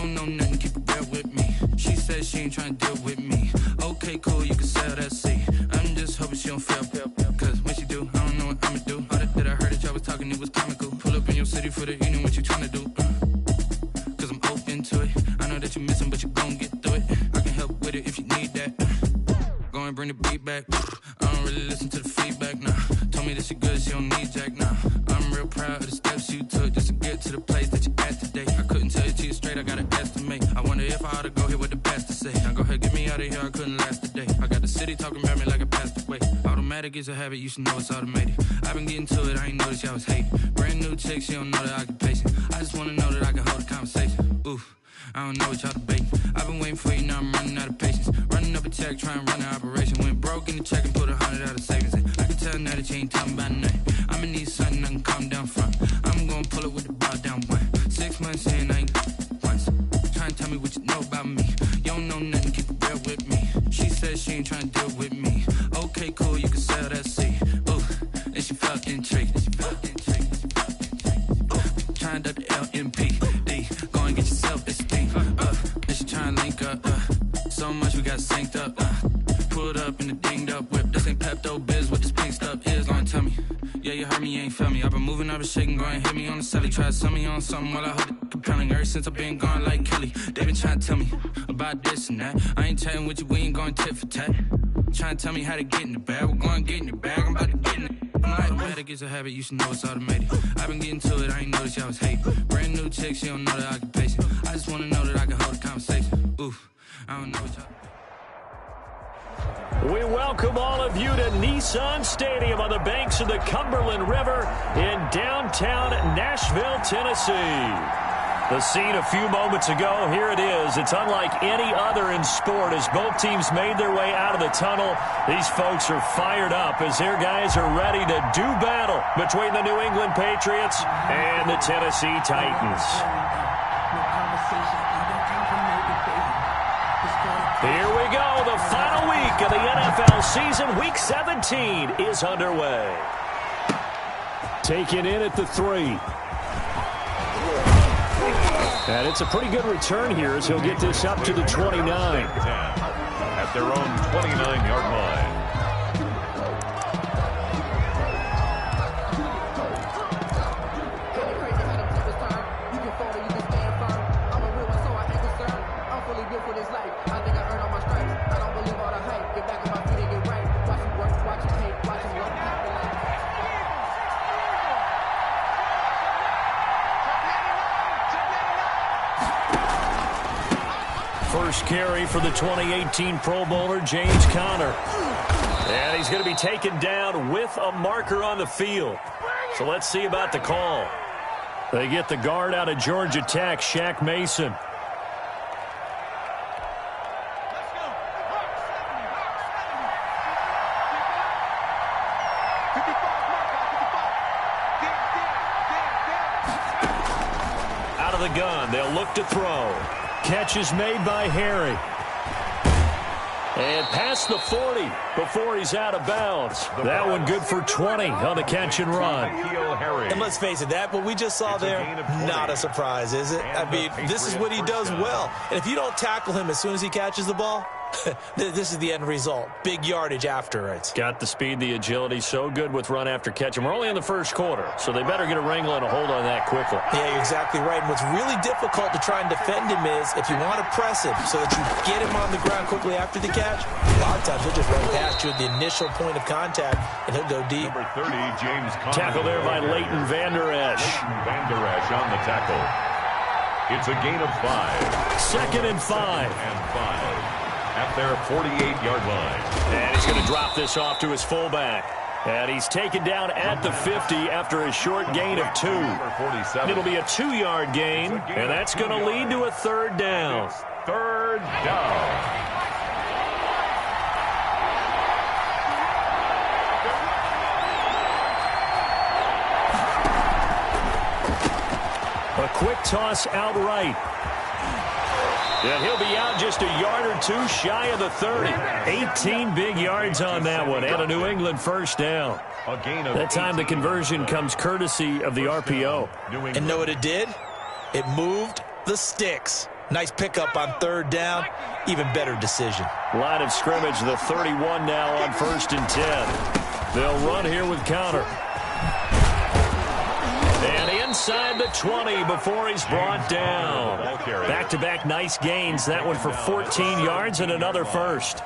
don't know nothing, keep it real with me. She said she ain't trying to deal with me. Okay, cool, you can sell that seat. I'm just hoping she don't fail. Cause when she do, I don't know what I'ma do. All that I heard that y'all was talking, it was comical. Pull up in your city for the evening, what you trying to do? Cause I'm open to it. I know that you're missing, but you gon' get through it. I can help with it if you need that. Go and bring the beat back. I don't really listen to the feedback, nah. Told me that she good, she don't need Jack, nah. I'm real proud of the steps you took just to get to the place that you're at today. I couldn't tell you to you straight, I gotta estimate. I wonder if I ought to go here with the pastor say. Now go ahead, get me out of here, I couldn't last a day. I got the city talking about me like I passed away. Automatic is a habit, you should know it's automated. I've been getting to it, I ain't noticed y'all was hating. Brand new chick, she don't know the occupation. I just wanna know that I can hold a conversation. Oof, I don't know what y'all debating. I've been waiting for you, now I'm running out of patience. Running up a check, trying to run an operation. Went broke in the check and put 100 out of savings in. I can tell now that you ain't talking about nothing. I'ma need something I can calm down from. I'm gonna pull it with the bar down one. 6 months in, I ain't once. Try and tell me what you know about me. You don't know nothing, keep it real with me. She said she ain't trying to deal with me. Okay, cool, you can sell that seat. Ooh, and she felt intrigued. Trying up the LMPD. Go and get yourself esteem. And she trying to link up. So much we got synced up. Pulled up in the dinged up whip. This ain't Pepto Biz, what this pink stuff is. Go and tell me. Yeah, you heard me, you ain't felt me. I've been moving, I've been shaking, go and hit me on the celly. Try to sell me on something while I hold it compelling. Ever since I've been gone like Kelly, they been trying to tell me about this and that. I ain't chatting with you, we ain't going tit for tat. Trying to tell me how to get in the bag. We're going to get in the bag, I'm about to get in it. Automatic is a habit, you should know it's automated. I've been getting to it, I ain't noticed y'all was hating. Brand new chick, she don't know the occupation. I just wanna know that I can hold a conversation. Oof, I don't know what y'all. We welcome all of you to Nissan Stadium on the banks of the Cumberland River in downtown Nashville, Tennessee. The scene a few moments ago, here it is. It's unlike any other in sport as both teams made their way out of the tunnel. These folks are fired up as their guys are ready to do battle between the New England Patriots and the Tennessee Titans. Here we go. The final week of the NFL season. Week 17 is underway. Taken in at the 3. And it's a pretty good return here as he'll get this up to the 29. At their own 29-yard line. First carry for the 2018 Pro Bowler, James Conner. And he's going to be taken down with a marker on the field. So let's see about the call. They get the guard out of Georgia Tech, Shaq Mason. Out of the gun, they'll look to throw. Catch is made by Harry. And past the 40 before he's out of bounds. That one good for 20 on the catch and run. And let's face it, what we just saw there, not a surprise, is it? I mean, this is what he does well. And if you don't tackle him as soon as he catches the ball, this is the end result. Big yardage after it. Got the speed, the agility, so good with run after catch. And we're only in the first quarter, so they better get a wrangle and a hold on that quickly. Yeah, you're exactly right. And what's really difficult to try and defend him is if you want to press him so that you get him on the ground quickly after the catch, a lot of times he'll just run past you at the initial point of contact, and he'll go deep. Number 30, James Conner. Tackle there by Leighton Vander Esch. Van Der Esch on the tackle. It's a gain of 5. Second and 5. And 5. At their 48-yard line. And he's going to drop this off to his fullback. And he's taken down at the 50 after a short gain of 2. It'll be a 2-yard gain, and that's going to lead to a third down. Third down. A quick toss outright. And he'll be out just a yard or two shy of the 30. 18 big yards on that one, and a New England first down. That time the conversion comes courtesy of the RPO. And know what it did? It moved the sticks. Nice pickup on third down. Even better decision. Line of scrimmage, the 31 now on 1st and 10. They'll run here with counter. And inside the 20 before he's brought down. Back-to-back nice gains. That one for 14 yards and another first.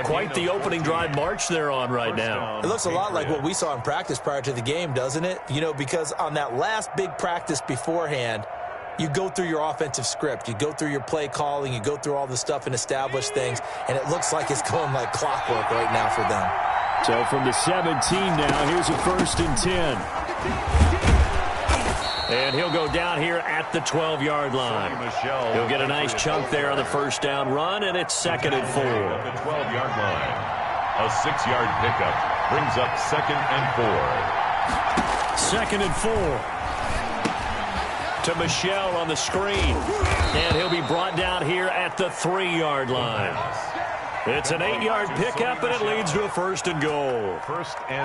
Quite the opening drive march they're on right now. It looks a lot like what we saw in practice prior to the game, doesn't it? You know, because on that last big practice beforehand, you go through your offensive script. You go through your play calling. You go through all the stuff and establish things. And it looks like it's going like clockwork right now for them. So from the 17 now, here's a 1st and 10. And he'll go down here at the 12-yard line. He'll get a nice chunk there on the first down run, and it's 2nd and 4. At the 12-yard line. A 6-yard pickup brings up 2nd and 4. 2nd and 4. To Michel on the screen. And he'll be brought down here at the 3-yard line. It's an 8-yard pickup, and it leads to a 1st and goal.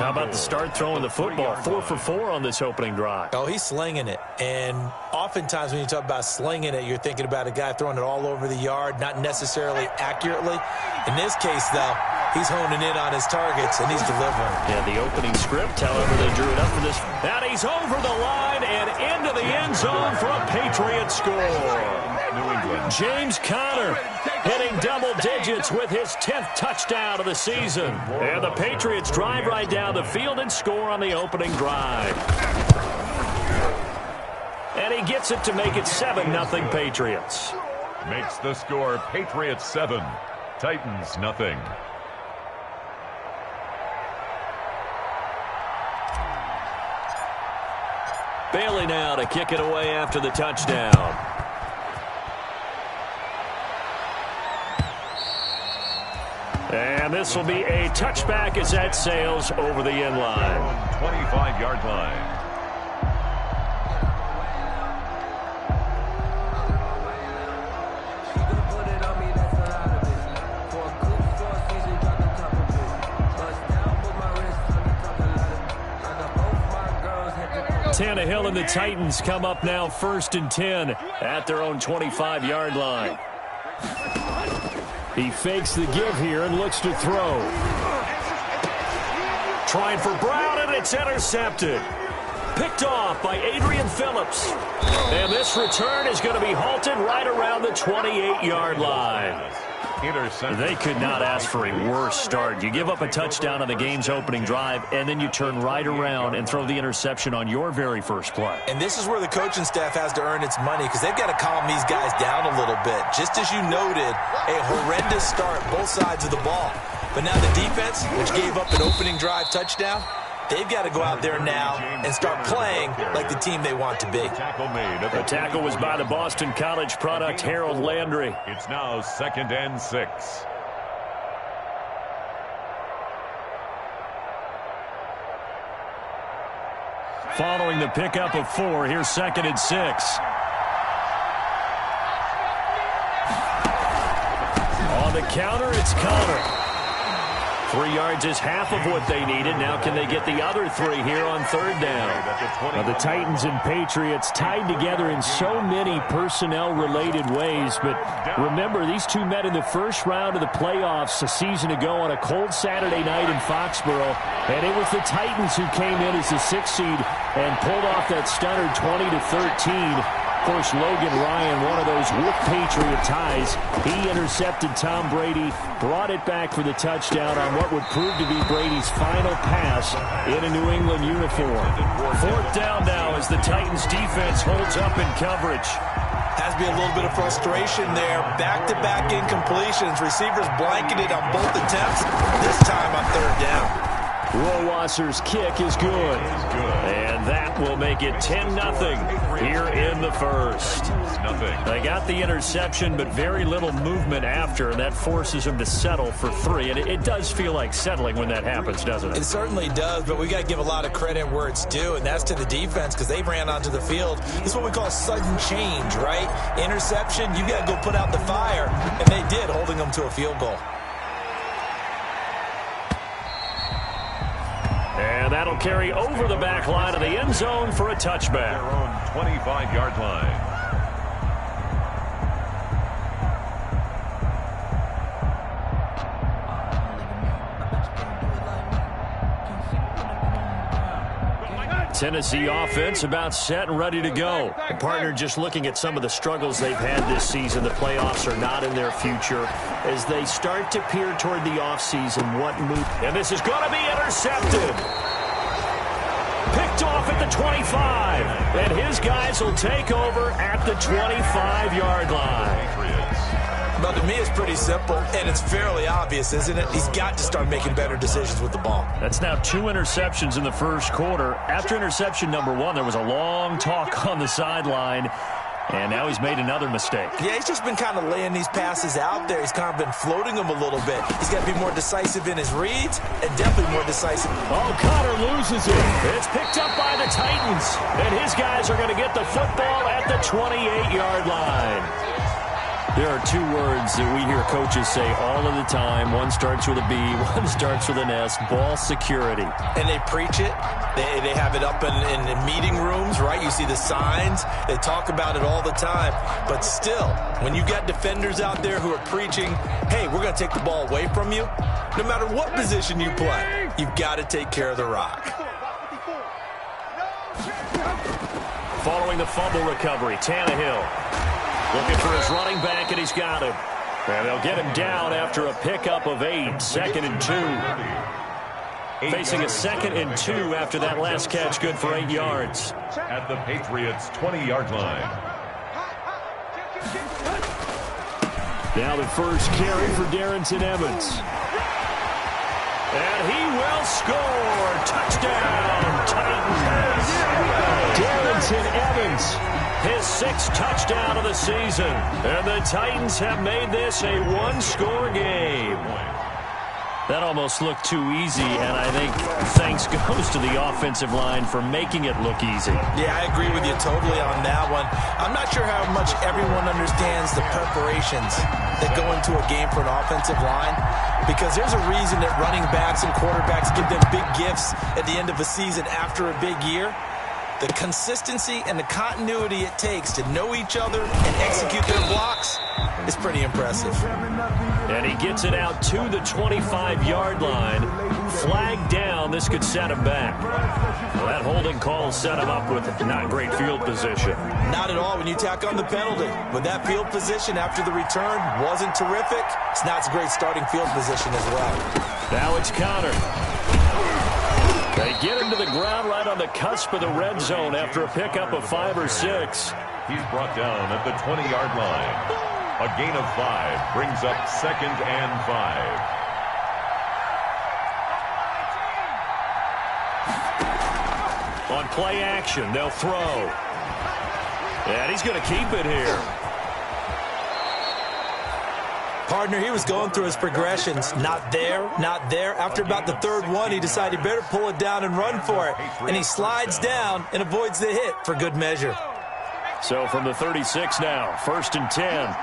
How about the start throwing the football? 4 for 4 on this opening drive. Oh, he's slinging it. And oftentimes when you talk about slinging it, you're thinking about a guy throwing it all over the yard, not necessarily accurately. In this case, though, he's honing in on his targets, and he's delivering. Yeah, the opening script, however, they drew it up for this. And he's over the line and into the end zone for a Patriot score. New England. James Conner hitting double digits with his 10th touchdown of the season. And the Patriots drive right down the field and score on the opening drive. And he gets it to make it 7-0 Patriots. Makes the score Patriots 7, Titans nothing. Bailey now to kick it away after the touchdown. And this will be a touchback as that sails over the end line. 25-yard line. Tannehill and the Titans come up now 1st and 10 at their own 25-yard line. He fakes the give here and looks to throw. Trying for Brown, and it's intercepted. Picked off by Adrian Phillips. And this return is going to be halted right around the 28-yard line. They could not ask for a worse start. You give up a touchdown on the game's opening drive, and then you turn right around and throw the interception on your very first play. And this is where the coaching staff has to earn its money, because they've got to calm these guys down a little bit. Just as you noted, a horrendous start both sides of the ball. But now the defense, which gave up an opening drive touchdown, they've got to go out there now and start playing like the team they want to be. The tackle was by the Boston College product, Harold Landry. It's now 2nd and 6. Following the pickup of 4, here's 2nd and 6. On the counter, it's Conner. 3 yards is half of what they needed. Now can they get the other 3 here on 3rd down? Now the Titans and Patriots tied together in so many personnel-related ways. But remember, these two met in the first round of the playoffs a season ago on a cold Saturday night in Foxborough. And it was the Titans who came in as the 6th seed and pulled off that stunner 20-13. Of course, Logan Ryan, one of those with Patriot ties. He intercepted Tom Brady, brought it back for the touchdown on what would prove to be Brady's final pass in a New England uniform. 4th down now as the Titans defense holds up in coverage. Has to be a little bit of frustration there. Back-to-back incompletions. Receivers blanketed on both attempts, this time on 3rd down. Rowasser's kick is good. And that will make it 10-0 here in the first. They got the interception, but very little movement after, and that forces them to settle for 3. And it does feel like settling when that happens, doesn't it? It certainly does, but we got to give a lot of credit where it's due, and that's to the defense, because they ran onto the field. This is what we call sudden change, right? Interception, you got to go put out the fire, and they did, holding them to a field goal. And that'll carry over the back line of the end zone for a touchback. Their own 25-yard line. Tennessee offense about set and ready to go. And partner, just looking at some of the struggles they've had this season, the playoffs are not in their future. As they start to peer toward the offseason, what move? And this is going to be intercepted. Picked off at the 25. And his guys will take over at the 25-yard line. But to me, it's pretty simple, and it's fairly obvious, isn't it? He's got to start making better decisions with the ball. That's now 2 interceptions in the first quarter. After interception number 1, there was a long talk on the sideline, and now he's made another mistake. Yeah, he's just been kind of laying these passes out there. He's kind of been floating them a little bit. He's got to be more decisive in his reads and definitely more decisive. Oh, Connor loses it. It's picked up by the Titans, and his guys are going to get the football at the 28-yard line. There are 2 words that we hear coaches say all of the time. One starts with a B, one starts with an S, ball security. And they preach it. They have it up in meeting rooms, right? You see the signs. They talk about it all the time. But still, when you got defenders out there who are preaching, hey, we're going to take the ball away from you, no matter what position you play, you've got to take care of the rock. Following the fumble recovery, Tannehill looking for his running back, and he's got him. And they'll get him down after a pickup of 8, 2nd and 2. Facing a 2nd and 2 after that last catch, good for 8 yards. At the Patriots' 20-yard line. Now the first carry for Darrington Evans. And he will score. Touchdown, Titans. Darrington Evans, his 6th touchdown of the season. And the Titans have made this a 1-score game. That almost looked too easy, and I think thanks goes to the offensive line for making it look easy. Yeah, I agree with you totally on that one. I'm not sure how much everyone understands the preparations that go into a game for an offensive line, because there's a reason that running backs and quarterbacks give them big gifts at the end of a season after a big year. The consistency and the continuity it takes to know each other and execute their blocks is pretty impressive. And he gets it out to the 25-yard line. Flag down. This could set him back. Well, that holding call set him up with not great field position. Not at all when you tack on the penalty. But that field position after the return wasn't terrific. It's not a great starting field position as well. Now it's Connor. They get him to the ground right on the cusp of the red zone after a pickup of 5 or 6. He's brought down at the 20-yard line. A gain of 5 brings up 2nd and 5. On play action, they'll throw. And he's going to keep it here. Partner, he was going through his progressions. Not there, not there. After about the 3rd one, he decided he better pull it down and run for it. And he slides down and avoids the hit for good measure. So from the 36 now, 1st and 10.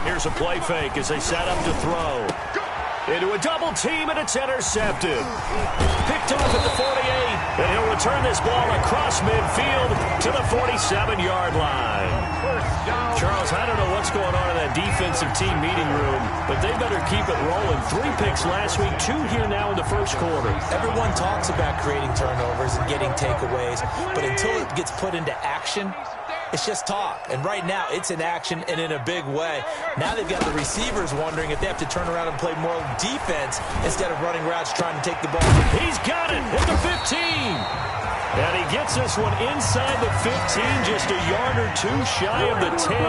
Here's a play fake as they set up to throw. Into a double team, and it's intercepted. Picked off at the 48, and he'll return this ball across midfield to the 47-yard line. Charles, I don't know what's going on in that defensive team meeting room, but they better keep it rolling. 3 picks last week, 2 here now in the first quarter. Everyone talks about creating turnovers and getting takeaways, but until it gets put into action, it's just talk. And right now, it's in action and in a big way. Now they've got the receivers wondering if they have to turn around and play more defense instead of running routes trying to take the ball. He's got it at the 15. And he gets this one inside the 15, just a yard or 2 shy of the 10.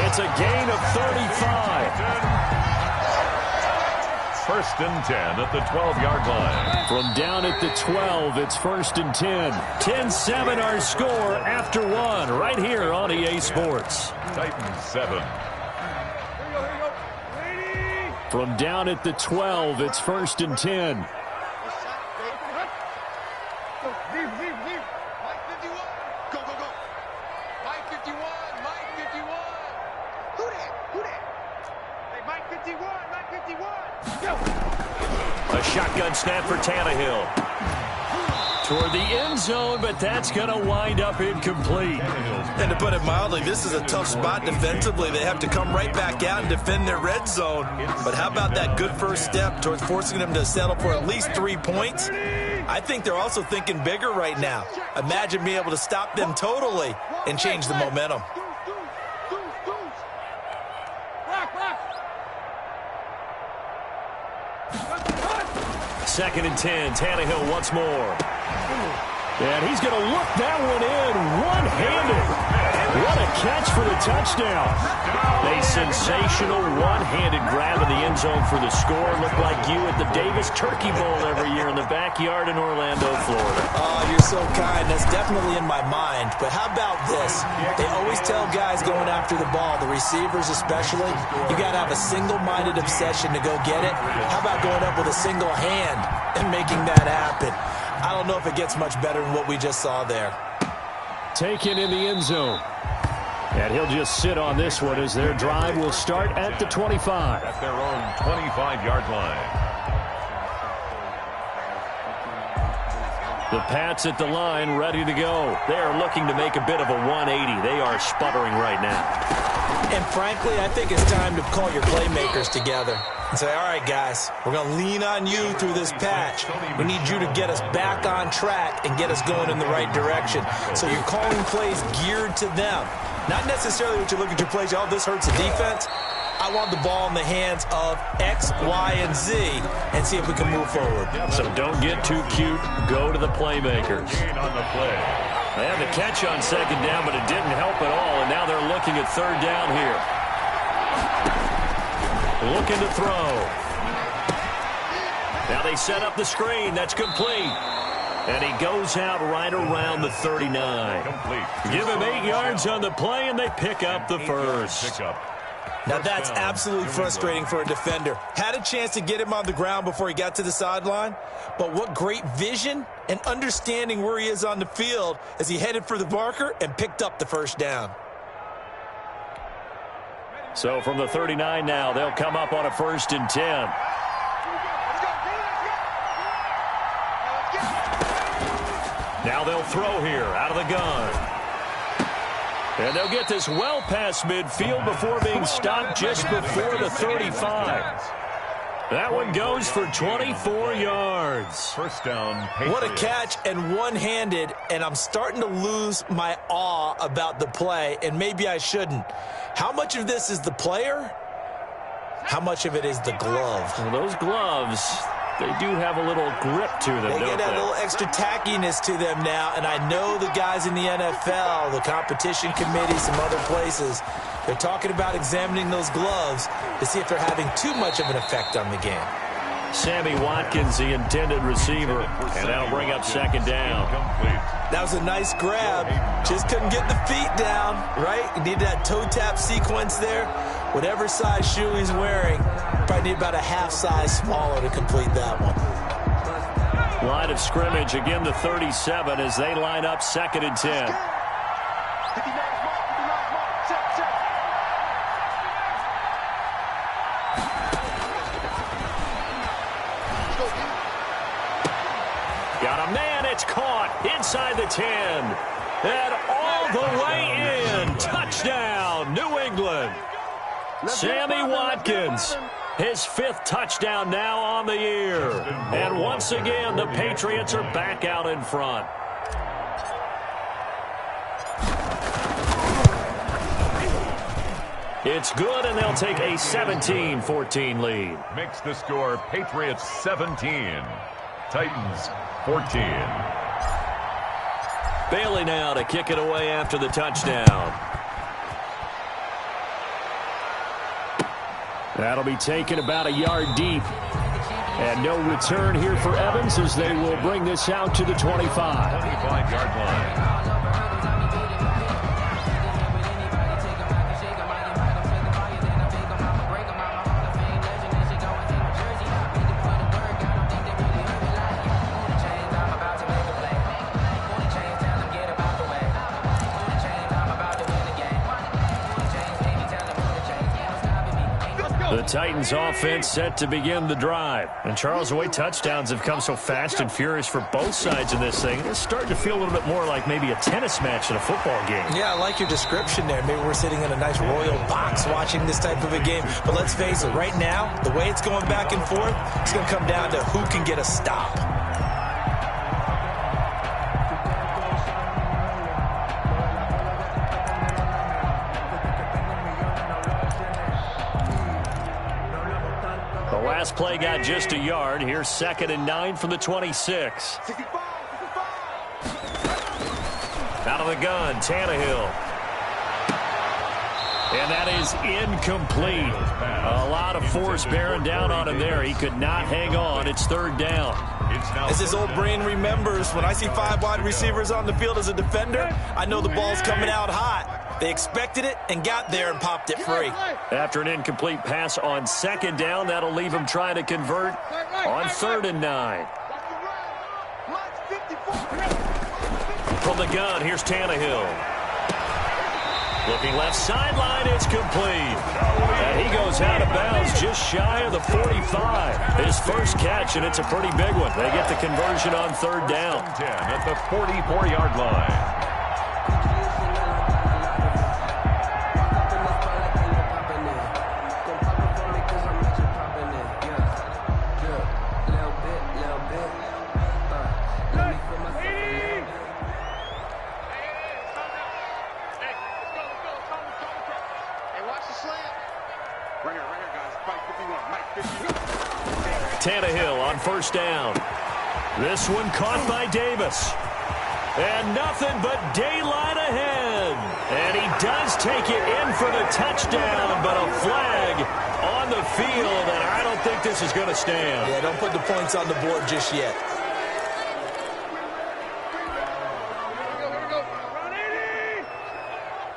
It's a gain of 35. 1st and 10 at the 12-yard line. From down at the 12, it's 1st and 10. 10-7 our score after 1 right here on EA Sports. Titans 7. From down at the 12, it's 1st and 10. A shotgun snap for Tannehill. toward the end zone, but that's going to wind up incomplete. And to put it mildly, this is a tough spot defensively. They have to come right back out and defend their red zone. But how about that good first step towards forcing them to settle for at least 3 points? I think they're also thinking bigger right now. Imagine being able to stop them totally and change the momentum. Second and 10, Tannehill once more. And he's going to look that one in one-handed. What a catch for the touchdown. A sensational one-handed grab in the end zone for the score. Looked like you at the Davis Turkey Bowl every year in the backyard in Orlando, Florida. Oh, you're so kind. That's definitely in my mind. But how about this? They always tell guys going after the ball, the receivers especially, you got to have a single-minded obsession to go get it. How about going up with a single hand and making that happen? I don't know if it gets much better than what we just saw there. Taken in the end zone. And he'll just sit on this one as their drive will start at the 25. At their own 25-yard line. The Pats at the line, ready to go. They are looking to make a bit of a 180. They are sputtering right now. And frankly, I think it's time to call your playmakers together and say, all right, guys, we're going to lean on you through this patch. We need you to get us back on track and get us going in the right direction. So you're calling plays geared to them. Not necessarily what you look at your plays, oh, this hurts the defense. I want the ball in the hands of X, Y, and Z and see if we can move forward. So don't get too cute. Go to the playmakers. On the play. They had the catch on second down, but it didn't help at all, and now they're looking at third down here. Looking to throw. Now they set up the screen. That's complete. And he goes out right around the 39. Complete. Give him 8 yards on the play, and they pick up the first. Now that's absolutely frustrating for a defender. Had a chance to get him on the ground before he got to the sideline, but what great vision and understanding where he is on the field as he headed for the marker and picked up the first down. So from the 39 now, they'll come up on a 1st and 10. Now they'll throw here out of the gun. And they'll get this well past midfield before being stopped just before the 35. That one goes for 24 yards. First down. What a catch and one-handed, and I'm starting to lose my awe about the play, and maybe I shouldn't. How much of this is the player? How much of it is the glove? Well, those gloves, they do have a little grip to them, They don't get they? a little extra tackiness to them now, and I know the guys in the NFL, the competition committee, some other places, they're talking about examining those gloves to see if they're having too much of an effect on the game. Sammy Watkins, the intended receiver, and that'll bring up second down. That was a nice grab. Just couldn't get the feet down, right? You need that toe tap sequence there. Whatever size shoe he's wearing, probably need about a half size smaller to complete that one. Line of scrimmage, again the 37 as they line up 2nd and 10. Got a man, it's caught inside the 10. And all the way in. Touchdown, New England. Sammy Watkins, his 5th touchdown now on the year. And once again, the Patriots are back out in front. It's good, and they'll take a 17-14 lead. Makes the score Patriots 17, Titans 14. Bailey now to kick it away after the touchdown. That'll be taken about a yard deep. And no return here for Evans as they will bring this out to the 25. 25-yard line. The Titans offense set to begin the drive. And Charles, the way touchdowns have come so fast and furious for both sides of this thing, it's starting to feel a little bit more like maybe a tennis match in a football game. Yeah, I like your description there. Maybe we're sitting in a nice royal box watching this type of a game. But let's face it, right now, the way it's going back and forth, it's going to come down to who can get a stop. Last play got just a yard. Here's 2nd and 9 from the 26. Out of the gun, Tannehill. And that is incomplete. A lot of force bearing down on him there. He could not hang on. It's 3rd down. As his old brain remembers, when I see 5 wide receivers on the field as a defender, I know the ball's coming out hot. They expected it and got there and popped it free. After an incomplete pass on 2nd down, that'll leave him trying to convert on 3rd and 9. From the gun, here's Tannehill. Looking left sideline, it's complete. And he goes out of bounds just shy of the 45. His first catch, and it's a pretty big one. They get the conversion on 3rd down. 10 at the 44-yard line. Tannehill on 1st down. This one caught by Davis. And nothing but daylight ahead. And he does take it in for the touchdown, but a flag on the field, and I don't think this is going to stand. Yeah, don't put the points on the board just yet.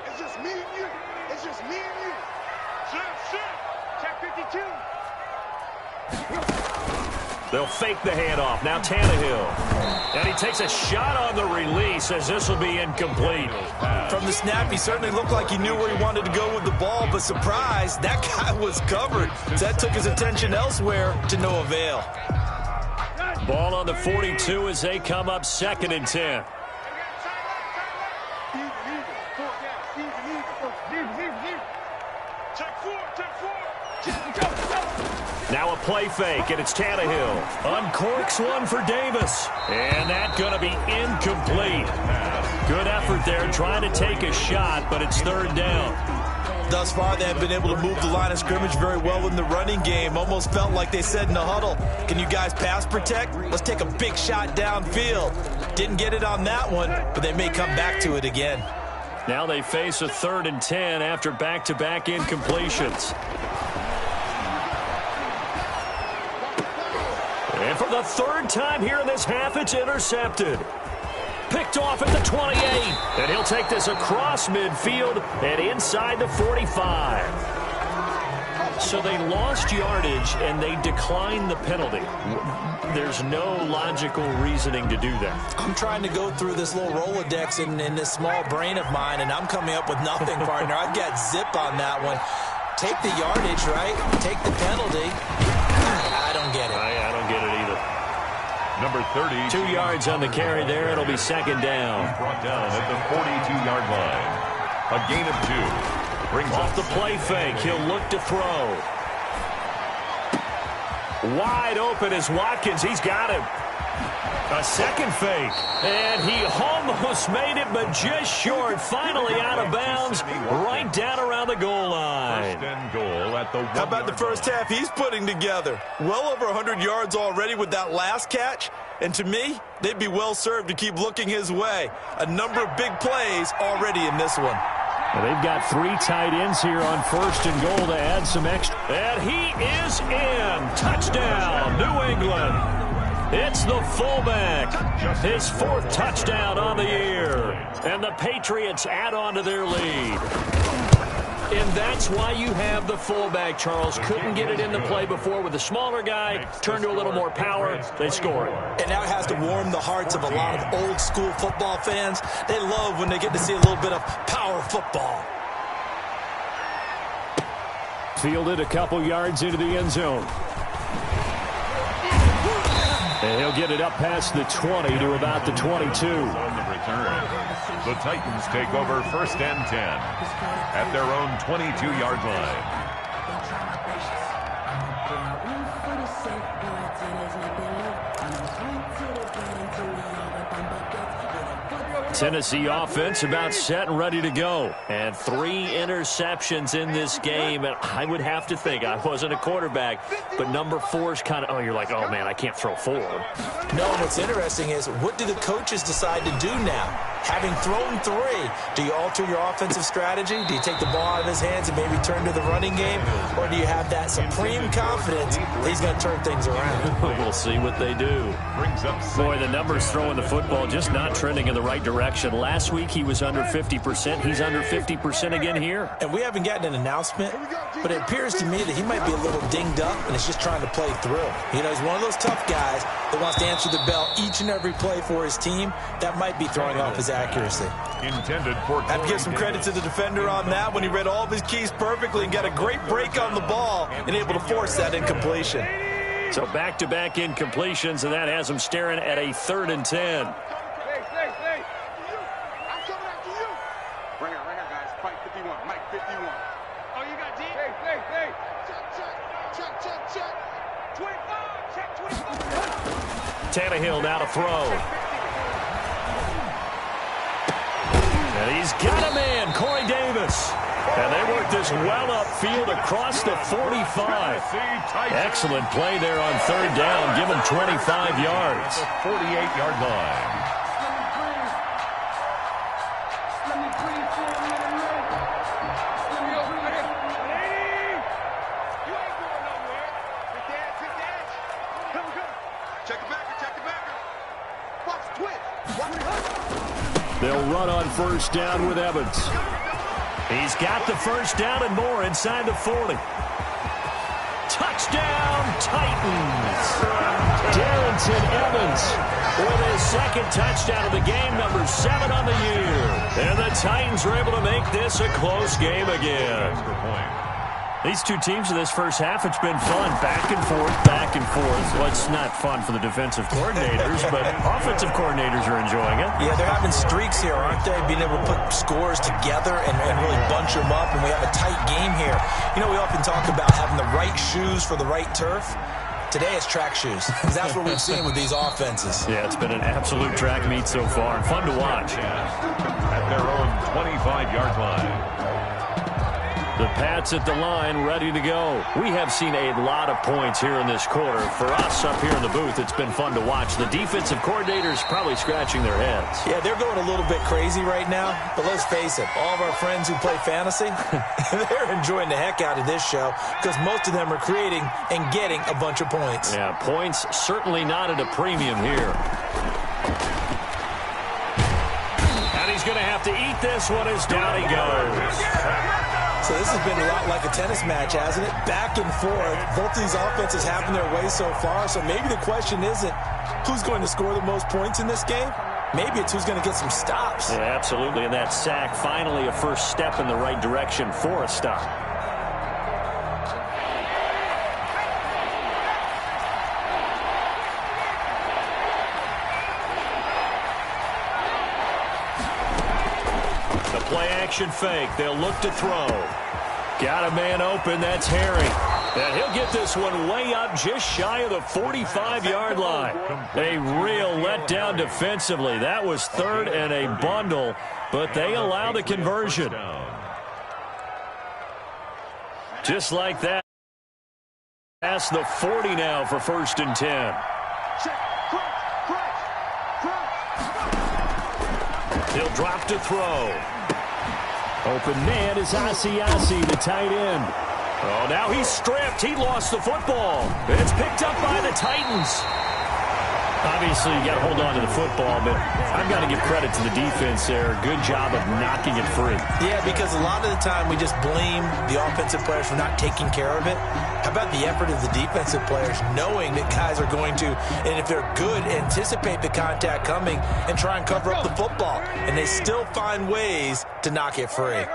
It's just me and you. It's just me and you. Shit. Check 52. They'll fake the handoff. Now Tannehill. And he takes a shot on the release as this will be incomplete. From the snap, he certainly looked like he knew where he wanted to go with the ball, but surprise, that guy was covered. So that took his attention elsewhere to no avail. Ball on the 42 as they come up 2nd and 10. Now a play fake, and it's Tannehill. Uncorks one for Davis. And that's going to be incomplete. Good effort there, trying to take a shot, but it's 3rd down. Thus far, they have been able to move the line of scrimmage very well in the running game. Almost felt like they said in the huddle, can you guys pass protect? Let's take a big shot downfield. Didn't get it on that one, but they may come back to it again. Now they face a 3rd and 10 after back-to-back incompletions. And for the 3rd time here in this half, it's intercepted. Picked off at the 28. And he'll take this across midfield and inside the 45. So they lost yardage and they declined the penalty. There's no logical reasoning to do that. I'm trying to go through this little Rolodex in this small brain of mine, and I'm coming up with nothing, partner. I've got zip on that one. Take the yardage, right? Take the penalty. I don't get it. I don't get it either. Number 30. 2 yards on the carry there. It'll be 2nd down. Brought down at the 42-yard line. A gain of 2. Brings Off up the play fake. He'll look to throw. Wide open is Watkins. He's got him. A second fake. And he almost made it, but just short. Finally out of bounds. Right down around the goal line. 1st and goal at the 1. How about the first half he's putting together? Well over 100 yards already with that last catch. And to me, they'd be well served to keep looking his way. A number of big plays already in this one. Well, they've got 3 tight ends here on 1st and goal to add some extra. And he is in. Touchdown, New England. It's the fullback. His 4th touchdown on the year. And the Patriots add on to their lead. And that's why you have the fullback, Charles. Couldn't get it into play before with the smaller guy. Turned to a little more power. They score it. And that has to warm the hearts of a lot of old-school football fans. They love when they get to see a little bit of power football. Fielded a couple yards into the end zone. And he'll get it up past the 20 to about the 22. On the return, the Titans take over 1st and 10 at their own 22-yard line. Tennessee offense about set and ready to go. And 3 interceptions in this game. And I would have to think, I wasn't a quarterback, but number 4 is kind of, you're like, oh, man, I can't throw 4. No, what's interesting is, what do the coaches decide to do now? Having thrown 3, do you alter your offensive strategy? Do you take the ball out of his hands and maybe turn to the running game? Or do you have that supreme confidence that he's going to turn things around? We'll see what they do. Boy, the numbers throwing the football just not trending in the right direction. Last week he was under 50%. He's under 50% again here. And we haven't gotten an announcement, but it appears to me that he might be a little dinged up and is just trying to play through. You know, he's one of those tough guys that wants to answer the bell each and every play for his team. That might be throwing off his accuracy. Intended for I have to give some credit to the defender on that when he read all of his keys perfectly and got a great break on the ball and able to force that incompletion. So back-to-back incompletions, and that has him staring at a 3rd and 10. I'm coming after you. Right here, guys. Mike 51. Mike 51. Oh, you got D? Hey. Check. 25. Check 25. Tannehill now to throw. And he's got a man, Corey Davis. And they work this well upfield across the 45. Excellent play there on 3rd down. Give him 25 yards. 48-yard line. They'll run on 1st down with Evans. He's got the 1st down and more inside the 40. Touchdown, Titans. Darrington Evans with his 2nd touchdown of the game, number 7 on the year. And the Titans are able to make this a close game again. These two teams in this first half, it's been fun. Back and forth, back and forth. Well, it's not fun for the defensive coordinators, but offensive coordinators are enjoying it. Yeah, they're having streaks here, aren't they? Being able to put scores together and really bunch them up, and we have a tight game here. You know, we often talk about having the right shoes for the right turf. Today it's track shoes, because that's what we've seen with these offenses. Yeah, it's been an absolute track meet so far, and fun to watch. At their own 25-yard line. The Pats at the line, ready to go. We have seen a lot of points here in this quarter. For us up here in the booth, it's been fun to watch. The defensive coordinators probably scratching their heads. Yeah, they're going a little bit crazy right now, but let's face it, all of our friends who play fantasy, they're enjoying the heck out of this show because most of them are creating and getting a bunch of points. Yeah, points certainly not at a premium here. And he's going to have to eat this one as down he goes. So this has been a lot like a tennis match, hasn't it? Back and forth. Both of these offenses having their way so far. So maybe the question isn't who's going to score the most points in this game. Maybe it's who's going to get some stops. Yeah, absolutely. And that sack, finally a first step in the right direction for a stop. The play-action fake. They'll look to throw. Got a man open. That's Harry. And he'll get this one way up just shy of the 45-yard line. A real letdown defensively. That was 3rd and a bundle, but they allow the conversion. Just like that. Past the 40 now for 1st and 10. He'll drop to throw. Open man is Asiasi, the tight end. Oh, now he's stripped. He lost the football. It's picked up by the Titans. Obviously, you got to hold on to the football, but I've got to give credit to the defense there. Good job of knocking it free. Yeah, because a lot of the time we just blame the offensive players for not taking care of it. How about the effort of the defensive players knowing that guys are going to, and if they're good, anticipate the contact coming and try and cover up the football. And they still find ways to knock it free.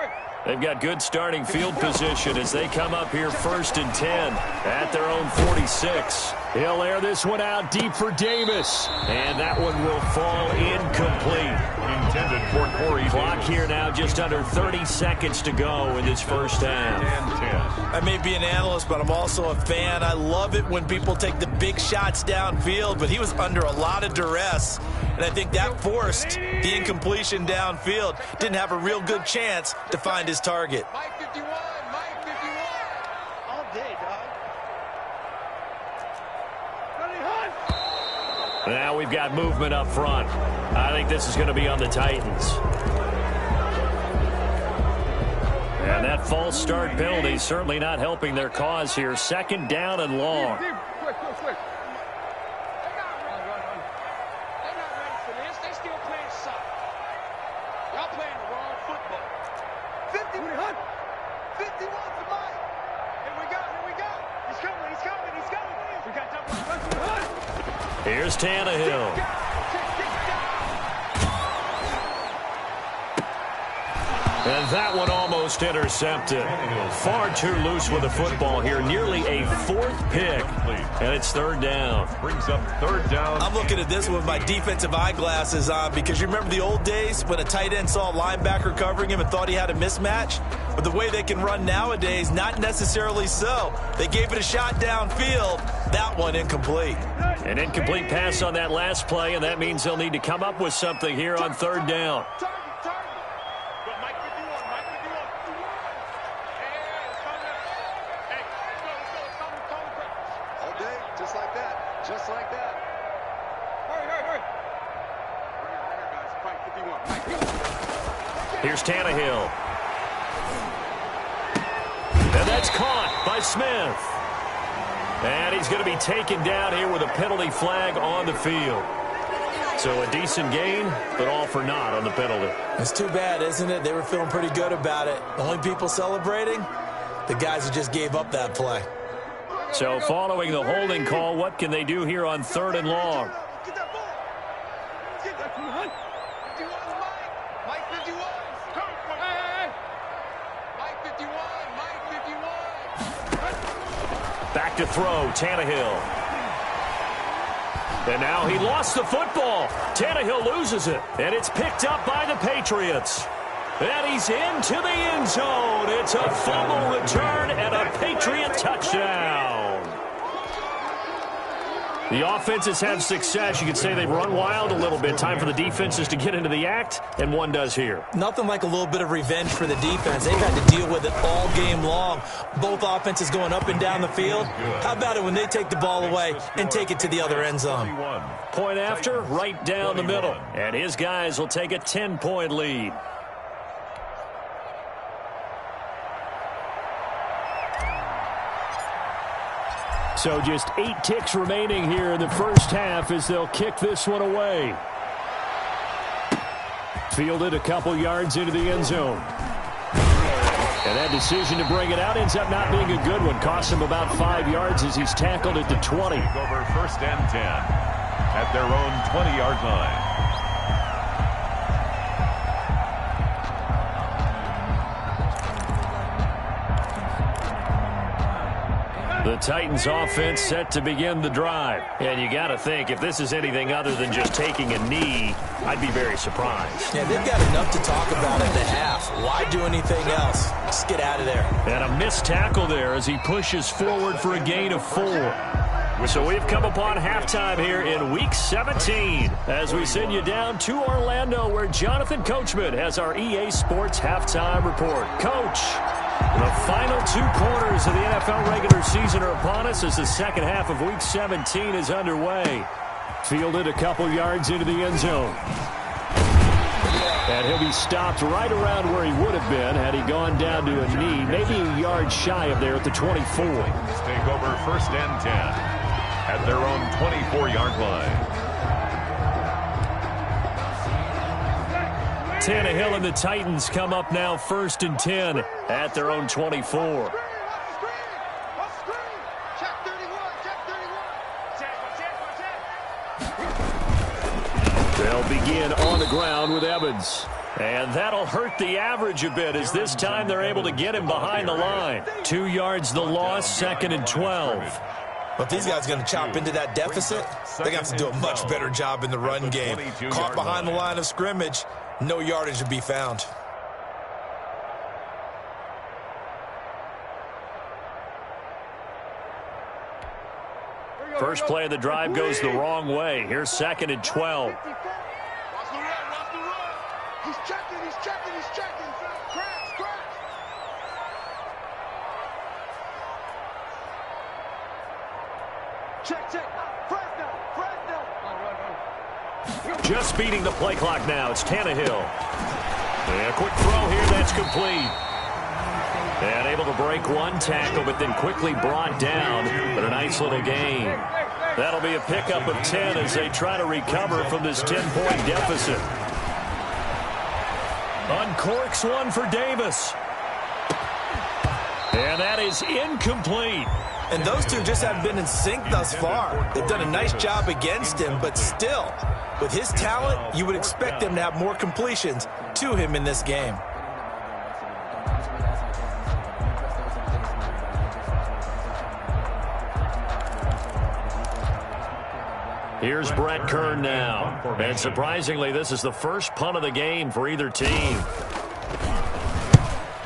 They've got good starting field position as they come up here 1st and 10 at their own 46. He'll air this one out deep for Davis. And that one will fall incomplete. Intended for Corey Clock Davis. here now, just under 30 seconds to go in this first half. I may be an analyst, but I'm also a fan. I love it when people take the big shots downfield, but he was under a lot of duress. And I think that forced the incompletion downfield. Didn't have a real good chance to find his target. Mike 51, Mike 51. All day, dog. Now we've got movement up front. I think this is going to be on the Titans. And that false start penalty certainly not helping their cause here. 2nd down and long. Quick. They're not ready for this. They still playing soccer. Y'all playing the wrong football. 51 for Mike. Here we go. He's coming. We got double. Here's Tannehill. And that one almost intercepted. Far too loose with the football here. Nearly a 4th pick. And it's 3rd down. Brings up 3rd down. I'm looking at this with my defensive eyeglasses on because you remember the old days when a tight end saw a linebacker covering him and thought he had a mismatch? But the way they can run nowadays, not necessarily so. They gave it a shot downfield. That one incomplete. An incomplete pass on that last play, and that means they'll need to come up with something here on 3rd down. Target. But Mike 51. Hey, let's go. All day, just like that. Hurry. Ringer, guys. Mike 51. Here's Tannehill. And that's caught by Smith. And he's going to be taken down here with a penalty flag on the field. So a decent gain, but all for naught on the penalty. It's too bad, isn't it? They were feeling pretty good about it. The only people celebrating, the guys who just gave up that play. So following the holding call, what can they do here on 3rd and long? Get that ball. Get that 51, Mike 51. Hey. Mike 51. Back to throw, Tannehill. And now he lost the football. Tannehill loses it, and it's picked up by the Patriots. And he's into the end zone. It's a fumble return and a Patriot touchdown. The offenses have success. You could say they've run wild a little bit. Time for the defenses to get into the act, and one does here. Nothing like a little bit of revenge for the defense. They've had to deal with it all game long. Both offenses going up and down the field. How about it when they take the ball away and take it to the other end zone? Point after, right down the middle. And his guys will take a 10-point lead. So just 8 ticks remaining here in the first half as they'll kick this one away. Fielded a couple yards into the end zone. And that decision to bring it out ends up not being a good one. Costs him about 5 yards as he's tackled at the 20. Over 1st and 10 at their own 20-yard line. The Titans offense set to begin the drive. And you got to think, if this is anything other than just taking a knee, I'd be very surprised. Yeah, they've got enough to talk about in the half. Why do anything else? Just get out of there. And a missed tackle there as he pushes forward for a gain of 4. So we've come upon halftime here in Week 17 as we send you down to Orlando where Jonathan Coachman has our EA Sports Halftime Report. Coach, the final 2 quarters of the NFL regular season are upon us as the second half of Week 17 is underway. Fielded a couple yards into the end zone. And he'll be stopped right around where he would have been had he gone down to a knee, maybe a yard shy of there at the 24. Take over 1st and 10 at their own 24-yard line. Tannehill and the Titans come up now 1st and 10 at their own 24. They'll begin on the ground with Evans. And that'll hurt the average a bit, as this time they're able to get him behind the line. 2 yards the loss, 2nd and 12. But if these guys are going to chop into that deficit, they're going to have to do a much better job in the run game. Caught behind the line of scrimmage, no yardage to be found. First play of the drive goes the wrong way. Here's 2nd and 12. Watch the run, watch the run. He's checking, he's checking, he's checking. Crash, crash. Check, check. Fresno, Fresno. Just beating the play clock now. It's Tannehill. And a quick throw here. That's complete. And able to break one tackle, but then quickly brought down. But a nice little gain. That'll be a pickup of 10 as they try to recover from this 10-point deficit. Uncorks one for Davis. And that is incomplete. And those two just haven't been in sync thus far. They've done a nice job against him, but still, with his talent, you would expect them to have more completions to him in this game. Here's Brett Kern now. And surprisingly, this is the first punt of the game for either team.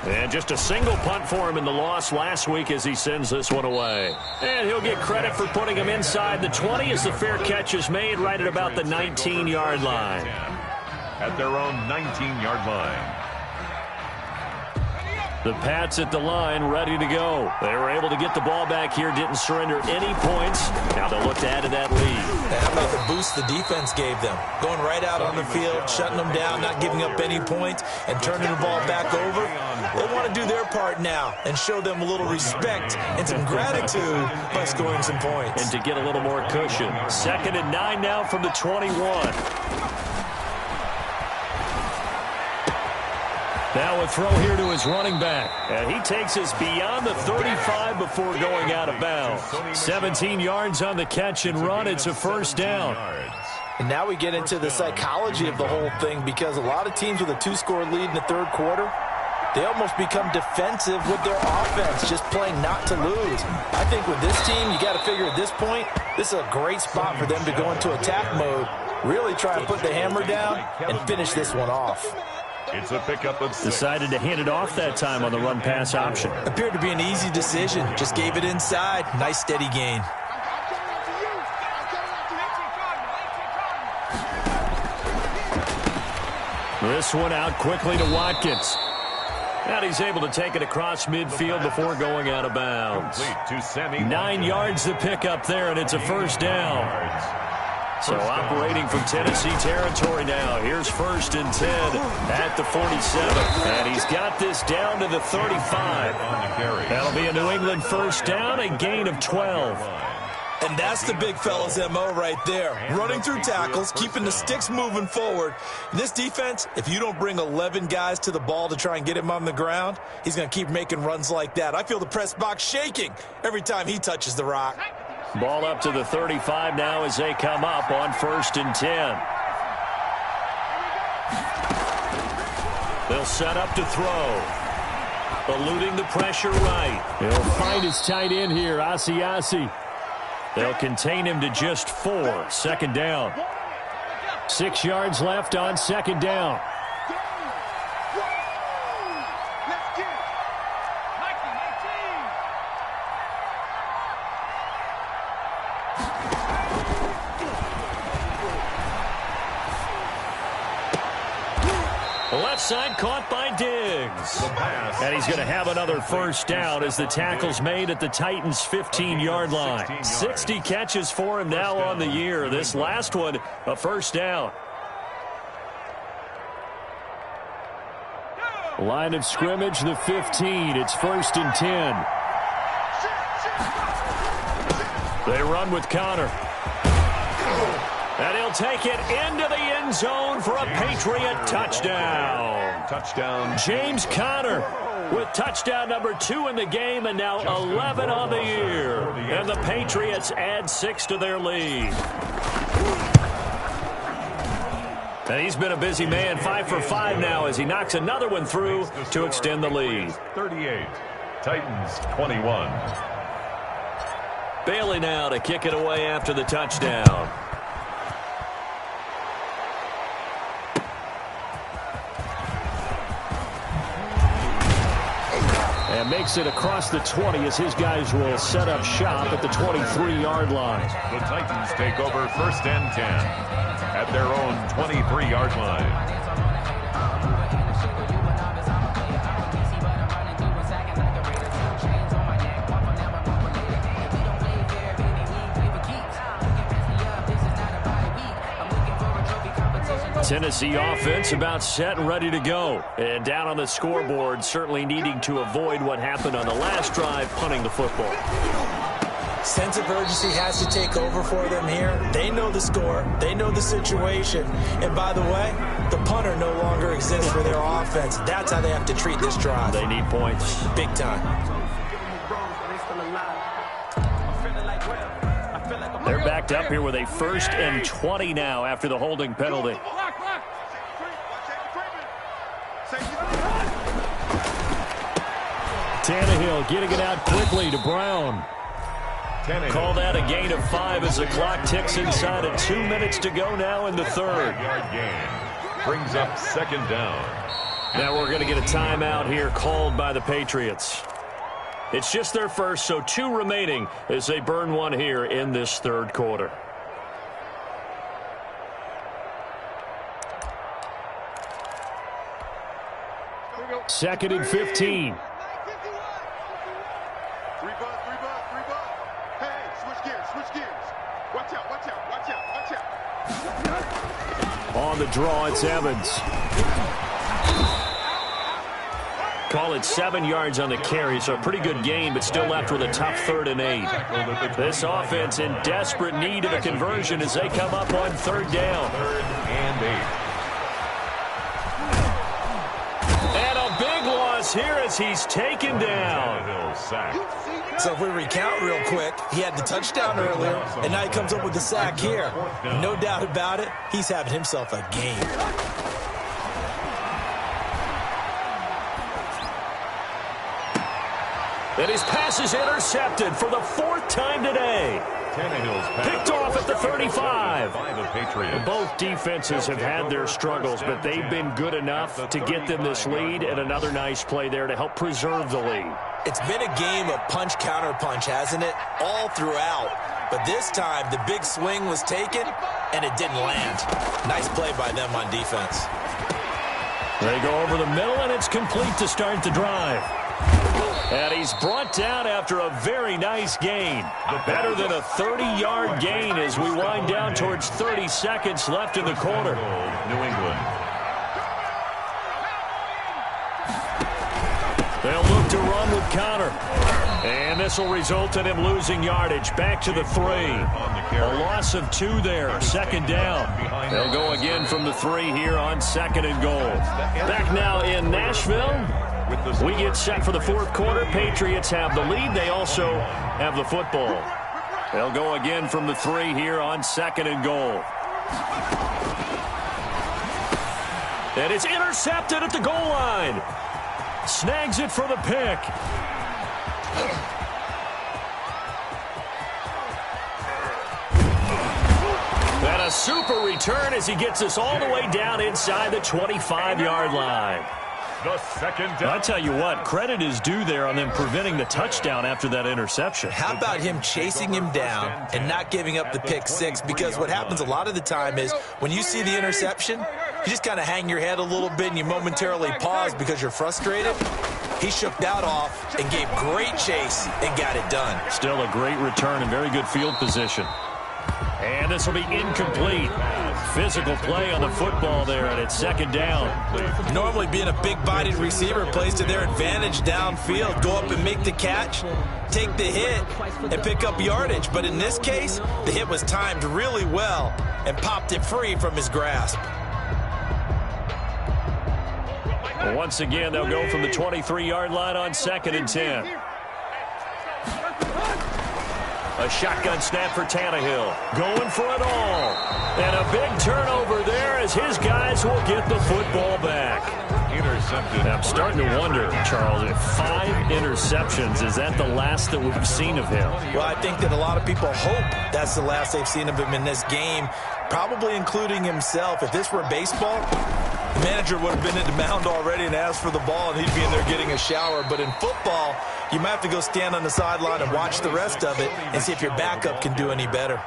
And just a single punt for him in the loss last week as he sends this one away. And he'll get credit for putting him inside the 20 as the fair catch is made right at about the 19-yard line. At their own 19-yard line. The Pats at the line, ready to go. They were able to get the ball back here, didn't surrender any points. Now they'll look to add to that lead. And how about the boost the defense gave them? Going right out on the field, shutting them down, not giving up any points, and turning the ball back over. They want to do their part now and show them a little respect and some gratitude by scoring some points. And to get a little more cushion. 2nd and 9 now from the 21. Now a throw here to his running back. And he takes us beyond the 35 before going out of bounds. 17 yards on the catch and run. It's a first down. And now we get into the psychology of the whole thing, because a lot of teams with a 2-score lead in the third quarter, they almost become defensive with their offense, just playing not to lose. I think with this team, you got to figure at this point, this is a great spot for them to go into attack mode, really try and put the hammer down and finish this one off. It's a pickup of 6. Decided to hand it off that time on the run-pass option. Appeared to be an easy decision. Just gave it inside. Nice steady gain. This one out quickly to Watkins. And he's able to take it across midfield before going out of bounds. 9 yards to pick up there, and it's a first down. So operating from Tennessee territory now. Here's 1st and 10 at the 47. And he's got this down to the 35. That'll be a New England first down, a gain of 12. And that's the big fella's MO right there. Running through tackles, keeping the sticks moving forward. In this defense, if you don't bring 11 guys to the ball to try and get him on the ground, he's going to keep making runs like that. I feel the press box shaking every time he touches the rock. Ball up to the 35 now as they come up on 1st and 10. They'll set up to throw. Eluding the pressure right. He'll find his tight end here, Asiasi. They'll contain him to just 4. 2nd down. 6 yards left on 2nd down. Left side caught by Diggs. And he's going to have another first down as the tackle's made at the Titans' 15-yard line. 60 catches for him now on the year. This last one, a first down. Line of scrimmage, the 15. It's 1st and 10. They run with Connor. And he'll take it into the end zone for a Patriot touchdown. Touchdown. James Conner with touchdown number 2 in the game, and now 11 on the year. And the Patriots add 6 to their lead. And he's been a busy man, 5 for 5 now as he knocks another one through to extend the lead. 38, Titans 21. Bailey now to kick it away after the touchdown. And makes it across the 20 as his guys will set up shop at the 23-yard line. The Titans take over 1st and 10 at their own 23-yard line. Tennessee offense about set and ready to go. And down on the scoreboard, certainly needing to avoid what happened on the last drive, punting the football. Sense of urgency has to take over for them here. They know the score. They know the situation. And by the way, the punter no longer exists for their offense. That's how they have to treat this drive. They need points. Big time. They're backed up here with a 1st and 20 now after the holding penalty. Tannehill getting it out quickly to Brown. Call that a gain of 5 as the clock ticks inside of 2 minutes to go now in the 3rd. Yard gain brings up 2nd down. Now we're going to get a timeout here called by the Patriots. It's just their first, so 2 remaining as they burn one here in this 3rd quarter. Second and 15. 3 bucks. Hey, switch gears. Watch out. On the draw, it's Evans. Call it 7 yards on the carry, so a pretty good gain, but still left with a tough 3rd and 8. This offense in desperate need of a conversion as they come up on 3rd down. 3rd and 8. And a big loss here as he's taken down. So if we recount real quick, he had the touchdown earlier, and now he comes up with the sack here. No doubt about it, he's having himself a game. And his pass is intercepted for the 4th time today. Picked off at the 35. Both defenses have had their struggles, but they've been good enough to get them this lead, and another nice play there to help preserve the lead. It's been a game of punch-counter-punch, hasn't it? All throughout. But this time, the big swing was taken, and it didn't land. Nice play by them on defense. They go over the middle, and it's complete to start the drive. And he's brought down after a very nice gain. Better than a 30-yard gain as we wind down towards 30 seconds left in the quarter. New England. They'll look to run with Connor. And this will result in him losing yardage. Back to the 3. A loss of 2 there. 2nd down. They'll go again from the 3 here on 2nd and goal. Back now in Nashville. We get set for the 4th quarter. Patriots have the lead. They also have the football. They'll go again from the 3 here on 2nd and goal. And it's intercepted at the goal line. Snags it for the pick. And a super return as he gets us all the way down inside the 25-yard line. The 2nd down. I tell you what, credit is due there on them preventing the touchdown after that interception. How about him chasing him down and not giving up the pick 6? Because what happens a lot of the time is when you see the interception, you just kind of hang your head a little bit and you momentarily pause because you're frustrated. He shook that off and gave great chase and got it done. Still a great return and very good field position. And this will be incomplete. Physical play on the football there, and it's 2nd down. Normally being a big-bodied receiver plays to their advantage downfield. Go up and make the catch, take the hit, and pick up yardage. But in this case, the hit was timed really well and popped it free from his grasp. Well, once again, they'll go from the 23-yard line on 2nd and 10. A shotgun snap for Tannehill. Going for it all. And a big turnover there as his guys will get the football back. Intercepted. I'm starting to wonder, Charles, if 5 interceptions, is that the last that we've seen of him? Well, I think that a lot of people hope that's the last they've seen of him in this game, probably including himself. If this were baseball, the manager would have been at the mound already and asked for the ball, and he'd be in there getting a shower. But in football, you might have to go stand on the sideline and watch the rest of it and see if your backup can do any better.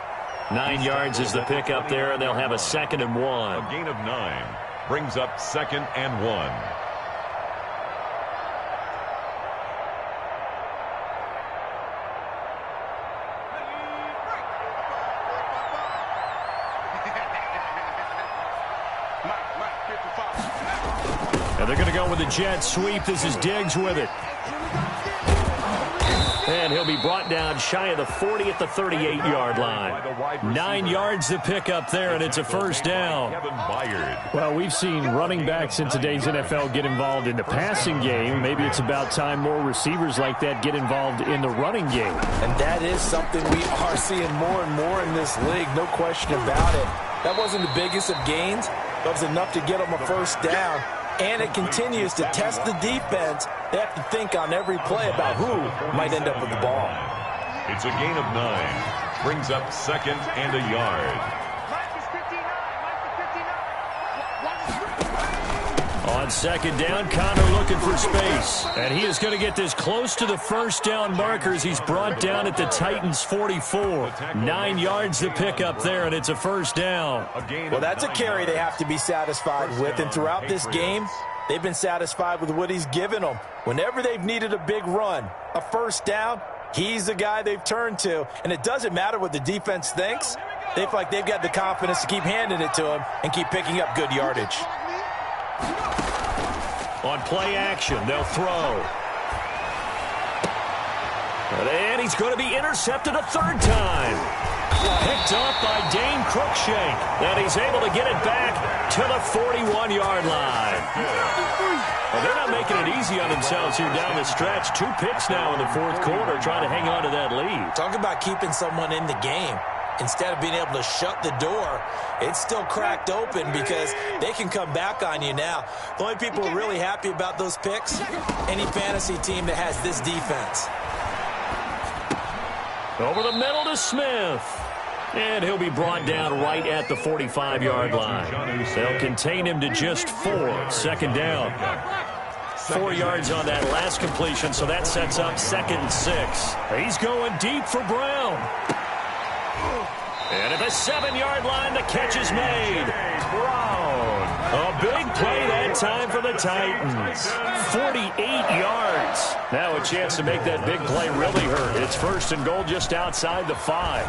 9 yards is the pickup there, and they'll have a 2nd and 1. A gain of 9 brings up 2nd and 1. And they're going to go with a jet sweep. This is Diggs with it. And he'll be brought down shy of the 40 at the 38-yard line. 9 yards to pick up there, and it's a first down. Well, we've seen running backs in today's NFL get involved in the passing game. Maybe it's about time more receivers like that get involved in the running game. And that is something we are seeing more and more in this league, no question about it. That wasn't the biggest of gains, but it was enough to get them a first down. And it continues to test the defense. They have to think on every play about who might end up with the ball. It's a gain of 9. Brings up 2nd and a yard. On 2nd down, Connor looking for space. And he is going to get this close to the first down markers. He's brought down at the Titans' 44. 9 yards to pick up there, and it's a first down. Well, that's a carry they have to be satisfied with. And throughout this game, they've been satisfied with what he's given them. Whenever they've needed a big run, a first down, he's the guy they've turned to. And it doesn't matter what the defense thinks. They feel like they've got the confidence to keep handing it to him and keep picking up good yardage. On play action, they'll throw. And he's going to be intercepted a 3rd time. Picked up by Dane Cruikshank. And he's able to get it back to the 41-yard line. Well, they're not making it easy on themselves here down the stretch. 2 picks now in the 4th quarter trying to hang on to that lead. Talk about keeping someone in the game. Instead of being able to shut the door, it's still cracked open because they can come back on you now. The only people really happy about those picks, any fantasy team that has this defense. Over the middle to Smith. And he'll be brought down right at the 45-yard line. They'll contain him to just 4. 2nd down. 4 yards on that last completion, so that sets up 2nd and 6. He's going deep for Brown. And at the 7-yard line, the catch is made. Brown. A big play that time for the Titans. 48 yards. Now a chance to make that big play really hurt. It's 1st and goal just outside the 5.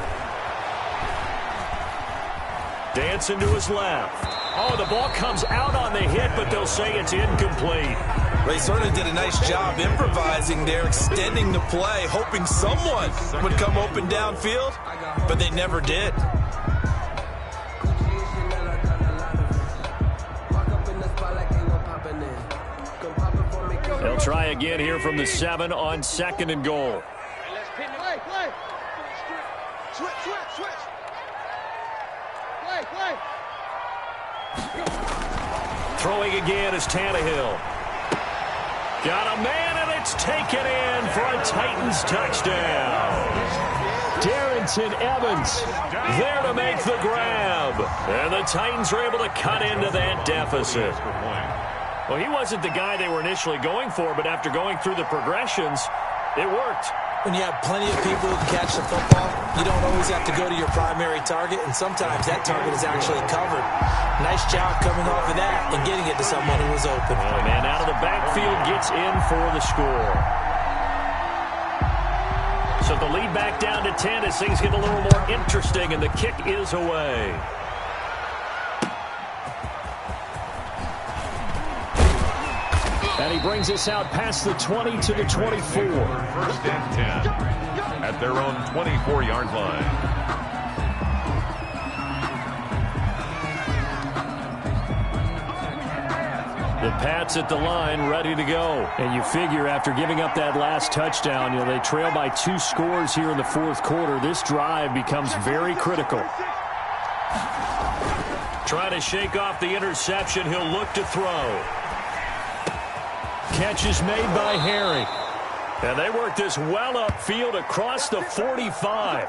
Dancing to his left. Oh, the ball comes out on the hit, but they'll say it's incomplete. They certainly did a nice job improvising there, extending the play, hoping someone would come open downfield, but they never did. They'll try again here from the 7 on 2nd and goal. Play. Switch. Play. Throwing again is Tannehill. Got a man, and it's taken in for a Titans touchdown. Darrington Evans there to make the grab. And the Titans are able to cut into that deficit. Well, he wasn't the guy they were initially going for, but after going through the progressions, it worked. When you have plenty of people who can catch the football, you don't always have to go to your primary target, and sometimes that target is actually covered. Nice job coming off of that and getting it to someone who was open. Oh, man, out of the backfield gets in for the score. So the lead back down to 10 as things get a little more interesting, and the kick is away. And he brings us out past the 20 to the 24. 1st and 10 at their own 24-yard line. The Pats at the line, ready to go. And you figure after giving up that last touchdown, they trail by 2 scores here in the fourth quarter. This drive becomes very critical. Trying to shake off the interception. He'll look to throw. Catch is made by Harry. And they work this well upfield across the 45.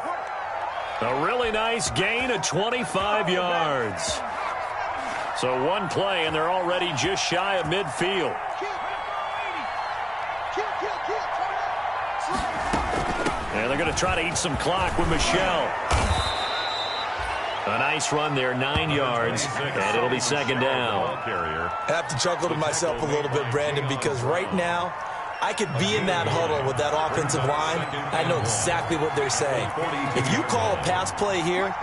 A really nice gain of 25 yards. So one play, and they're already just shy of midfield. And they're going to try to eat some clock with Michelle. A nice run there, 9 yards, and it'll be second down. I have to chuckle to myself a little bit, Brandon, because right now I could be in that huddle with that offensive line. I know exactly what they're saying. If you call a pass play here,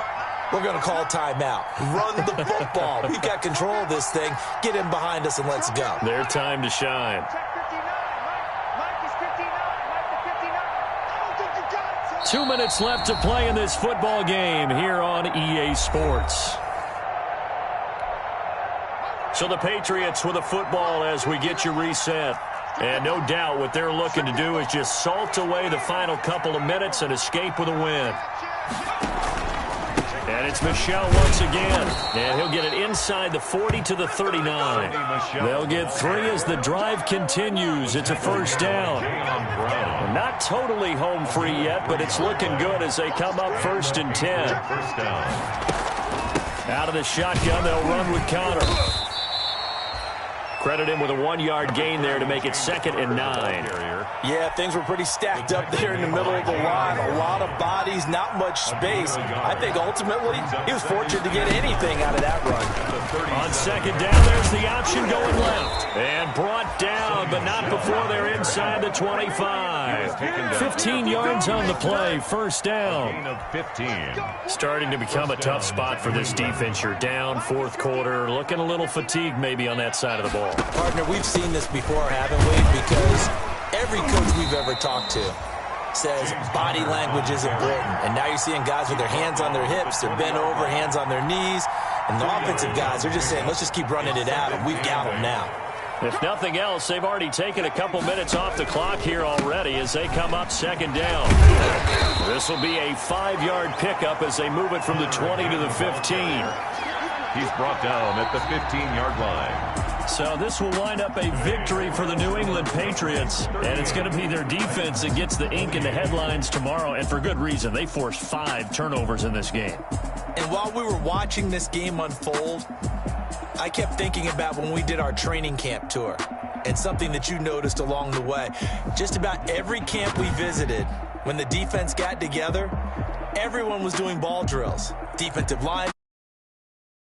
we're going to call timeout. Run the football. We've got control of this thing. Get in behind us and let's go. Their time to shine. 2 minutes left to play in this football game here on EA Sports. So the Patriots with a football as we get you reset. And no doubt what they're looking to do is just salt away the final couple of minutes and escape with a win. And it's Michelle once again. And he'll get it inside the 40 to the 39. They'll get 3 as the drive continues. It's a first down. Not totally home free yet, but it's looking good as they come up 1st and 10. Out of the shotgun, they'll run with Connor. Credit him with a 1-yard gain there to make it 2nd and 9. Yeah, things were pretty stacked up there in the middle of the line. A lot of bodies, not much space. I think ultimately he was fortunate to get anything out of that run. On 2nd down, there's the option going left. And brought down, but not before they're inside the 25. 15 yards on the play, first down. Starting to become a tough spot for this defense. You're down, 4th quarter, looking a little fatigued maybe on that side of the ball. Partner, we've seen this before, haven't we? Because every coach we've ever talked to says body language is important. And now you're seeing guys with their hands on their hips, they're bent over, hands on their knees. And the offensive guys, they're just saying, let's just keep running it at them. We've got them now. If nothing else, they've already taken a couple minutes off the clock here already as they come up 2nd down. This will be a 5-yard pickup as they move it from the 20 to the 15. He's brought down at the 15-yard line. So this will wind up a victory for the New England Patriots, and it's going to be their defense that gets the ink in the headlines tomorrow, and for good reason. They forced 5 turnovers in this game. And while we were watching this game unfold, I kept thinking about when we did our training camp tour and something that you noticed along the way. Just about every camp we visited, when the defense got together, everyone was doing ball drills. Defensive line